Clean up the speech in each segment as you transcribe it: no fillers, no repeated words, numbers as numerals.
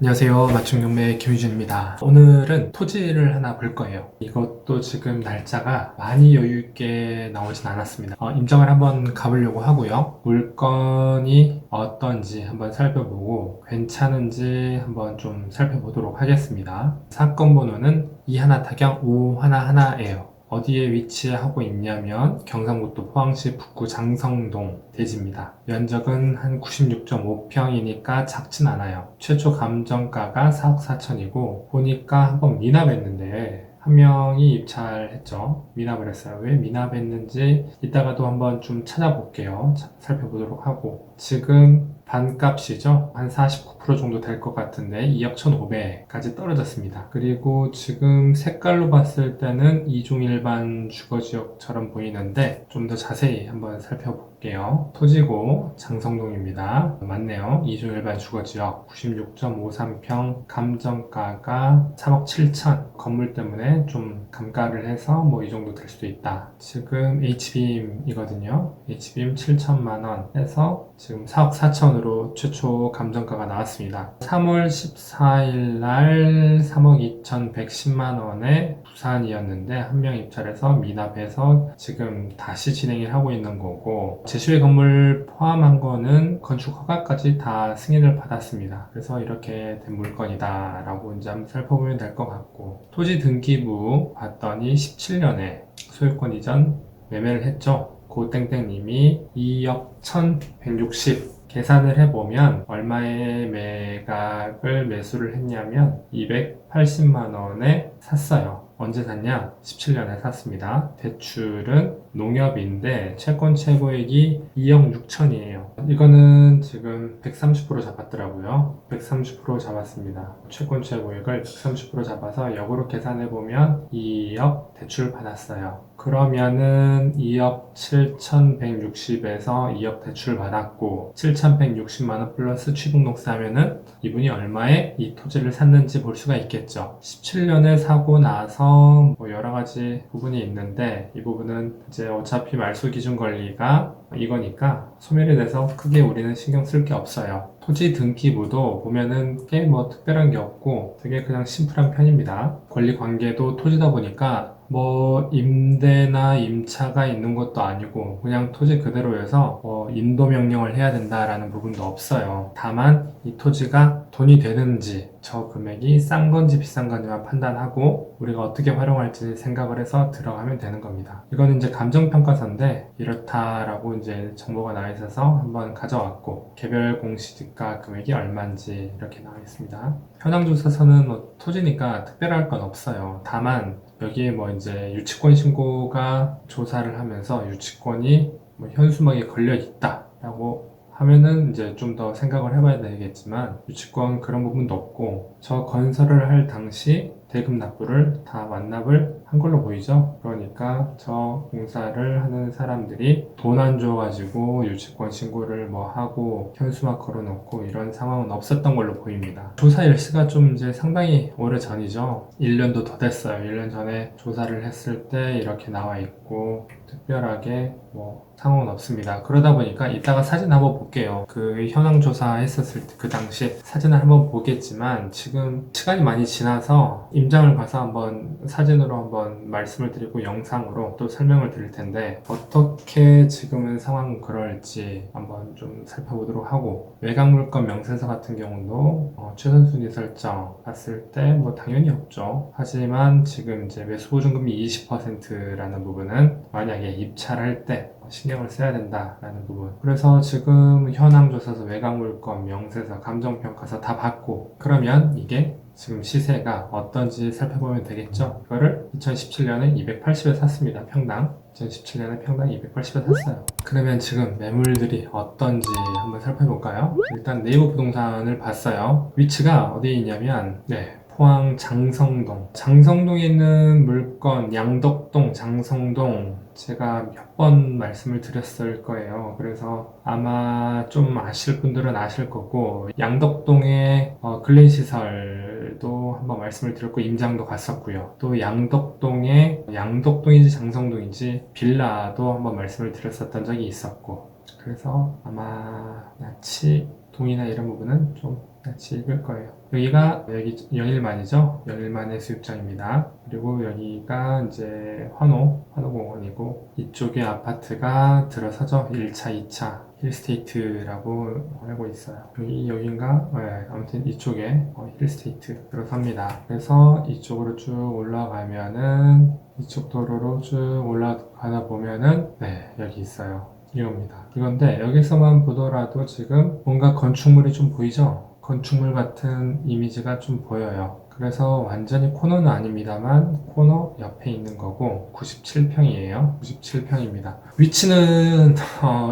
안녕하세요. 맞춤경매 김유준입니다. 오늘은 토지를 하나 볼 거예요. 이것도 지금 날짜가 많이 여유있게 나오진 않았습니다. 임장을 한번 가보려고 하고요. 물건이 어떤지 한번 살펴보고 괜찮은지 한번 좀 살펴보도록 하겠습니다. 사건 번호는 21타경 5111예요. 어디에 위치하고 있냐면 경상북도 포항시 북구 장성동 대지입니다. 면적은 한 96.5평이니까 작진 않아요. 최초 감정가가 4억 4천이고 보니까 한번 미납했는데 한 명이 입찰했죠. 미납을 했어요. 왜 미납했는지 이따가도 한번 좀 찾아볼게요. 살펴보도록 하고 지금 반값이죠. 한 49% 정도 될 것 같은데 2억 1,500까지 떨어졌습니다. 그리고 지금 색깔로 봤을 때는 이중일반 주거지역처럼 보이는데 좀 더 자세히 한번 살펴볼게요. 토지고 장성동입니다. 맞네요. 이중일반 주거지역 96.53평 감정가가 3억 7천 건물 때문에 좀 감가를 해서 뭐 이 정도 될 수도 있다. 지금 H빔이거든요. H빔 7천만 원 해서 지금 4억 4천으로 최초 감정가가 나왔습니다. 3월 14일 날 3억 2,110만 원에 부산이었는데 한 명 입찰해서 미납해서 지금 다시 진행을 하고 있는 거고 제시의 건물 포함한 거는 건축 허가까지 다 승인을 받았습니다. 그래서 이렇게 된 물건이다 라고 이제 한번 살펴보면 될 것 같고 토지 등기부 봤더니 17년에 소유권 이전 매매를 했죠. 고땡땡님이 2억 1,160 계산을 해보면 얼마의 매각을 매수를 했냐면 280만 원에 샀어요. 언제 샀냐? 17년에 샀습니다. 대출은 농협인데 채권 최고액이 2억 6천이에요. 이거는 지금 130% 잡았더라고요. 130% 잡았습니다. 채권 최고액을 130% 잡아서 역으로 계산해보면 2억 대출 받았어요. 그러면은 2억 7,160에서 2억 대출 받았고 7,160만원 플러스 취등록세 하면은 이분이 얼마에 이 토지를 샀는지 볼 수가 있겠죠. 17년에 사고 나서 뭐 여러가지 부분이 있는데 이 부분은 이제 어차피 말소 기준 권리가 이거니까 소멸이 돼서 크게 우리는 신경 쓸 게 없어요. 토지 등기부도 보면은 꽤 뭐 특별한 게 없고 되게 그냥 심플한 편입니다. 권리 관계도 토지다 보니까 뭐 임대나 임차가 있는 것도 아니고 그냥 토지 그대로여서 인도 명령을 해야 된다라는 부분도 없어요. 다만 이 토지가 돈이 되는지 저 금액이 싼 건지 비싼 건지만 판단하고 우리가 어떻게 활용할지 생각을 해서 들어가면 되는 겁니다. 이거는 이제 감정평가서인데 이렇다라고 이제 정보가 나와 있어서 한번 가져왔고 개별 공시지가 금액이 얼마인지 이렇게 나와 있습니다. 현황조사서는 뭐 토지니까 특별할 건 없어요. 다만 여기에 뭐 이제 유치권 신고가 조사를 하면서 유치권이 뭐 현수막에 걸려 있다라고 하면은 이제 좀 더 생각을 해봐야 되겠지만 유치권 그런 부분도 없고 저 건설을 할 당시 대금 납부를 다 완납을 한 걸로 보이죠. 그러니까 저 공사를 하는 사람들이 돈 안 줘가지고 유치권 신고를 뭐 하고 현수막 걸어놓고 이런 상황은 없었던 걸로 보입니다. 조사 일시가 좀 이제 상당히 오래 전이죠. 1년도 더 됐어요. 1년 전에 조사를 했을 때 이렇게 나와 있고 특별하게 뭐 상황은 없습니다. 그러다 보니까 이따가 사진 한번 볼게요. 그 현황 조사 했었을 때 그 당시에 사진을 한번 보겠지만 지금 시간이 많이 지나서 임장을 가서 한번 사진으로 한번 말씀을 드리고 영상으로 또 설명을 드릴 텐데 어떻게 지금은 상황은 그럴지 한번 좀 살펴보도록 하고 외곽 물건 명세서 같은 경우도 최선순위 설정 봤을 때 뭐 당연히 없죠. 하지만 지금 이제 매수 보증금이 20%라는 부분은 만약에 입찰할 때 신경을 써야 된다라는 부분. 그래서 지금 현황조사서, 외곽물건, 명세서, 감정평가서 다 받고 그러면 이게 지금 시세가 어떤지 살펴보면 되겠죠. 이거를 2017년에 280에 샀습니다. 평당. 2017년에 평당 280에 샀어요. 그러면 지금 매물들이 어떤지 한번 살펴볼까요? 일단 네이버 부동산을 봤어요. 위치가 어디에 있냐면 포항 장성동. 장성동에 있는 물건 양덕동, 장성동 제가 몇 번 말씀을 드렸을 거예요. 그래서 아마 좀 아실 분들은 아실 거고 양덕동에 근린시설도 한번 말씀을 드렸고 임장도 갔었고요. 또 양덕동에 양덕동인지 장성동인지 빌라도 한번 말씀을 드렸었던 적이 있었고 그래서 아마 나치 동이나 이런 부분은 좀 같이 읽을 거예요. 여기 영일만이죠. 영일만의 수육장입니다. 그리고 여기가 이제 환호공원이고 이쪽에 아파트가 들어서죠. 1차, 2차 힐스테이트라고 알고 있어요. 여긴가? 네, 아무튼 이쪽에 힐스테이트 들어섭니다. 그래서 이쪽으로 쭉 올라가면은 이쪽 도로로 쭉 올라가다 보면은 네, 여기 있어요. 이겁니다. 이건데 여기서만 보더라도 지금 뭔가 건축물이 좀 보이죠? 건축물 같은 이미지가 좀 보여요. 그래서 완전히 코너는 아닙니다만 코너 옆에 있는 거고 97평이에요. 97평입니다. 위치는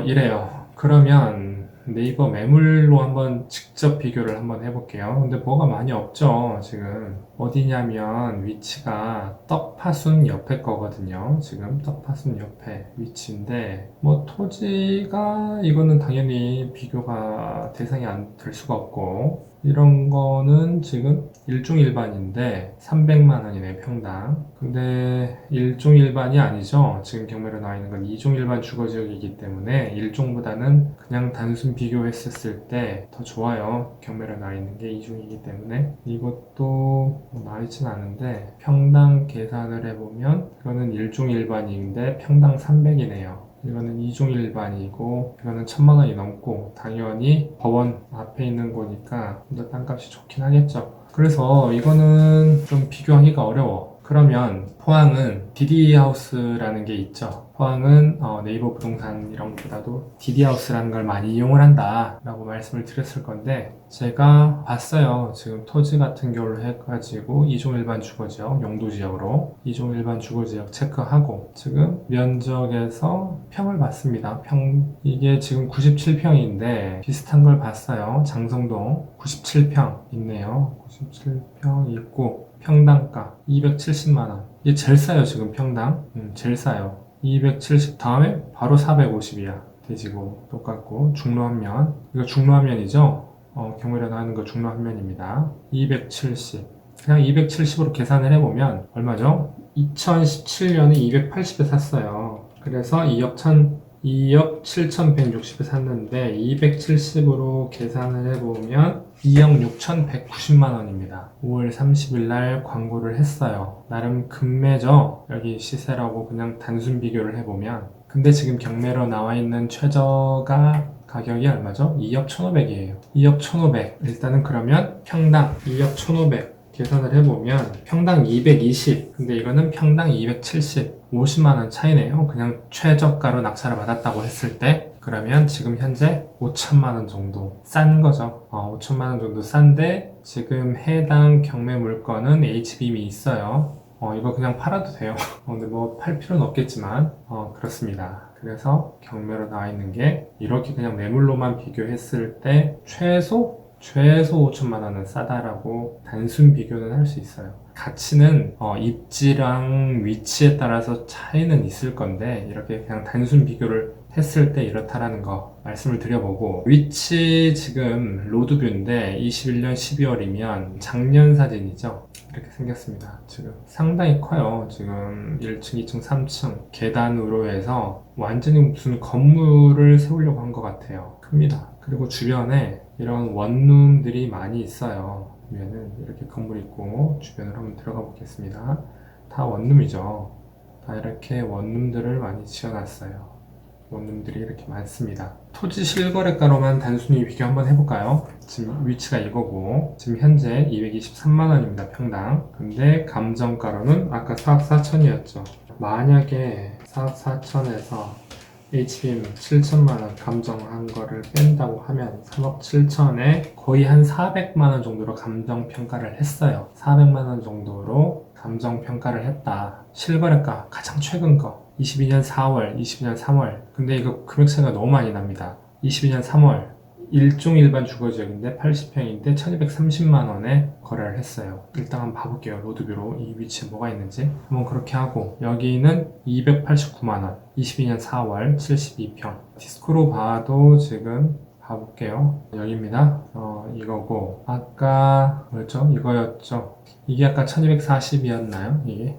이래요. 그러면 네이버 매물로 한번 직접 비교를 한번 해볼게요. 근데 뭐가 많이 없죠, 지금. 어디냐면 위치가 떡파순 옆에 거거든요. 지금 떡파순 옆에 위치인데 뭐 토지가 이거는 당연히 비교가 대상이 안 될 수가 없고 이런 거는 지금 일종일반인데 300만 원이네 평당. 근데 일종일반이 아니죠. 지금 경매로 나와 있는 건 이종일반 주거지역이기 때문에 일종보다는 그냥 단순 비교했었을 때 더 좋아요. 경매로 나와 있는 게 이종이기 때문에. 이것도 나와 있진 않은데 평당 계산을 해보면 이거는 일종일반인데 평당 300이네요. 이거는 2종 일반이고 이거는 1000만 원이 넘고 당연히 법원 앞에 있는 거니까 좀 더 땅값이 좋긴 하겠죠. 그래서 이거는 좀 비교하기가 어려워. 그러면 포항은 DD하우스라는 게 있죠. 포항은 네이버 부동산 이런 것보다도 DD하우스라는 걸 많이 이용을 한다 라고 말씀을 드렸을 건데 제가 봤어요. 지금 토지 같은 경우로 해가지고 2종 일반 주거지역 용도지역으로 2종 일반 주거지역 체크하고 지금 면적에서 평을 봤습니다. 이게 지금 97평인데 비슷한 걸 봤어요. 장성동 97평 있네요. 97평 있고 평당가 270만원. 이게 제일 싸요, 지금 평당. 제일 싸요. 270 다음에 바로 450이야. 돼지고 똑같고 중로한면. 이거 중로한면이죠? 경매로 나가는 거 중로한면입니다. 270. 그냥 270으로 계산을 해보면 얼마죠? 2017년에 280에 샀어요. 그래서 2억 7,160에 샀는데 270으로 계산을 해보면 2억 6,190만 원입니다. 5월 30일 날 광고를 했어요. 나름 금매죠. 여기 시세라고 그냥 단순 비교를 해보면. 근데 지금 경매로 나와 있는 최저가 가격이 얼마죠? 2억 1,500이에요. 2억 1,500. 일단은 그러면 평당 2억 1,500. 계산을 해보면 평당 220. 근데 이거는 평당 270. 50만원 차이네요. 그냥 최저가로 낙찰을 받았다고 했을 때 그러면 지금 현재 5천만원 정도 싼 거죠. 5천만원 정도 싼데 지금 해당 경매 물건은 HB임이 있어요. 이거 그냥 팔아도 돼요. 근데 뭐 팔 필요는 없겠지만 그렇습니다. 그래서 경매로 나와 있는 게 이렇게 그냥 매물로만 비교했을 때 최소 5천만 원은 싸다라고 단순 비교는 할 수 있어요. 가치는 입지랑 위치에 따라서 차이는 있을 건데 이렇게 그냥 단순 비교를 했을 때 이렇다라는 거 말씀을 드려보고 위치 지금 로드뷰인데 21년 12월이면 작년 사진이죠. 이렇게 생겼습니다. 지금 상당히 커요. 지금 1층, 2층, 3층 계단으로 해서 완전히 무슨 건물을 세우려고 한 것 같아요. 큽니다. 그리고 주변에 이런 원룸들이 많이 있어요. 위에는 이렇게 건물 있고 주변으로 한번 들어가 보겠습니다. 다 원룸이죠. 다 이렇게 원룸들을 많이 지어놨어요. 원룸들이 이렇게 많습니다. 토지 실거래가로만 단순히 비교 한번 해볼까요? 지금 위치가 이거고 지금 현재 223만원입니다. 평당. 근데 감정가로는 아까 4억 4천이었죠. 만약에 4억 4천에서 HBM 7천만원 감정한 거를 뺀다고 하면 3억 7천에 거의 한 400만원 정도로 감정평가를 했어요. 400만원 정도로 감정평가를 했다. 실거래가 가장 최근 거 22년 4월, 22년 3월. 근데 이거 금액 차이가 너무 많이 납니다. 22년 3월 일종 일반 주거지역인데 80평인데 1230만원에 거래를 했어요. 일단 한번 봐볼게요. 로드뷰로 이 위치에 뭐가 있는지 한번 그렇게 하고 여기는 289만원 22년 4월 72평 디스코로 봐도 지금 봐볼게요. 여기입니다. 이거고 아까 뭐였죠? 이거였죠? 이게 아까 1240이었나요? 이게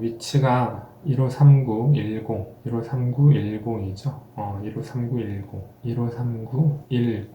위치가 153910, 153910이죠. 153910, 153910,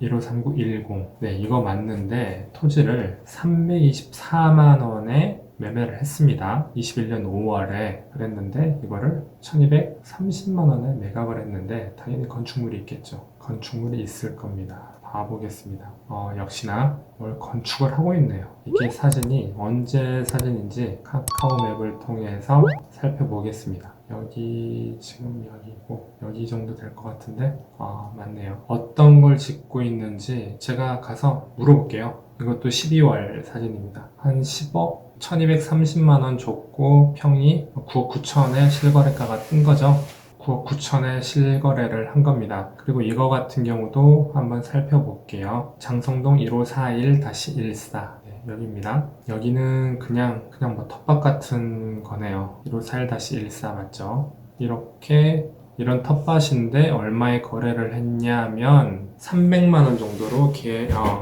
153910. 네, 이거 맞는데 토지를 324만 원에 매매를 했습니다. 21년 5월에 그랬는데 이거를 1230만 원에 매각을 했는데 당연히 건축물이 있겠죠. 건축물이 있을 겁니다. 봐보겠습니다. 역시나 뭘 건축을 하고 있네요. 이게 사진이 언제 사진인지 카카오 맵을 통해서 살펴보겠습니다. 여기 지금 여기고 여기 정도 될 것 같은데 맞네요. 어떤 걸 짓고 있는지 제가 가서 물어볼게요. 이것도 12월 사진입니다. 한 10억? 1230만원 줬고 평이 9억 9천에 실거래가가 뜬 거죠. 9억 9천에 실거래를 한 겁니다. 그리고 이거 같은 경우도 한번 살펴볼게요. 장성동 1541-14 여기입니다. 여기는 그냥 뭐 텃밭 같은 거네요. 1541-14 맞죠? 이렇게 이런 텃밭인데 얼마에 거래를 했냐면 300만원 정도로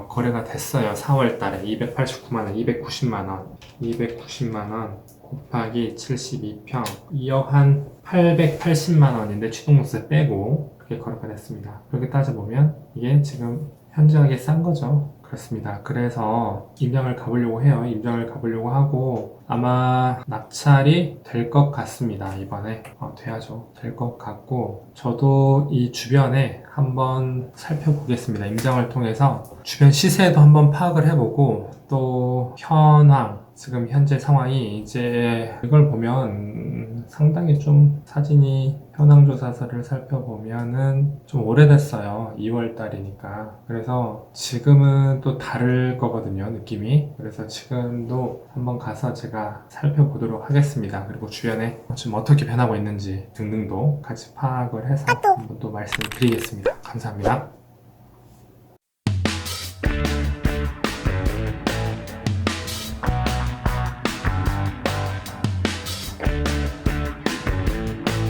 거래가 됐어요. 4월 달에 289만원, 290만원, 290만원 곱하기 72평 2억 한 880만원인데 취득세 빼고 그렇게 거래가 됐습니다. 그렇게 따져보면 이게 지금 현저하게 싼 거죠. 그렇습니다. 그래서 임장을 가보려고 해요. 임장을 가보려고 하고 아마 낙찰이 될 것 같습니다. 이번에 돼야죠. 될 것 같고 저도 이 주변에 한번 살펴보겠습니다. 임장을 통해서 주변 시세도 한번 파악을 해보고 또 현황 지금 현재 상황이 이제 이걸 보면 상당히 좀 사진이 현황조사서를 살펴보면은 좀 오래됐어요. 2월 달이니까. 그래서 지금은 또 다를 거거든요. 느낌이. 그래서 지금도 한번 가서 제가 살펴보도록 하겠습니다. 그리고 주변에 지금 어떻게 변하고 있는지 등등도 같이 파악을 해서 한번 또 말씀드리겠습니다. 감사합니다.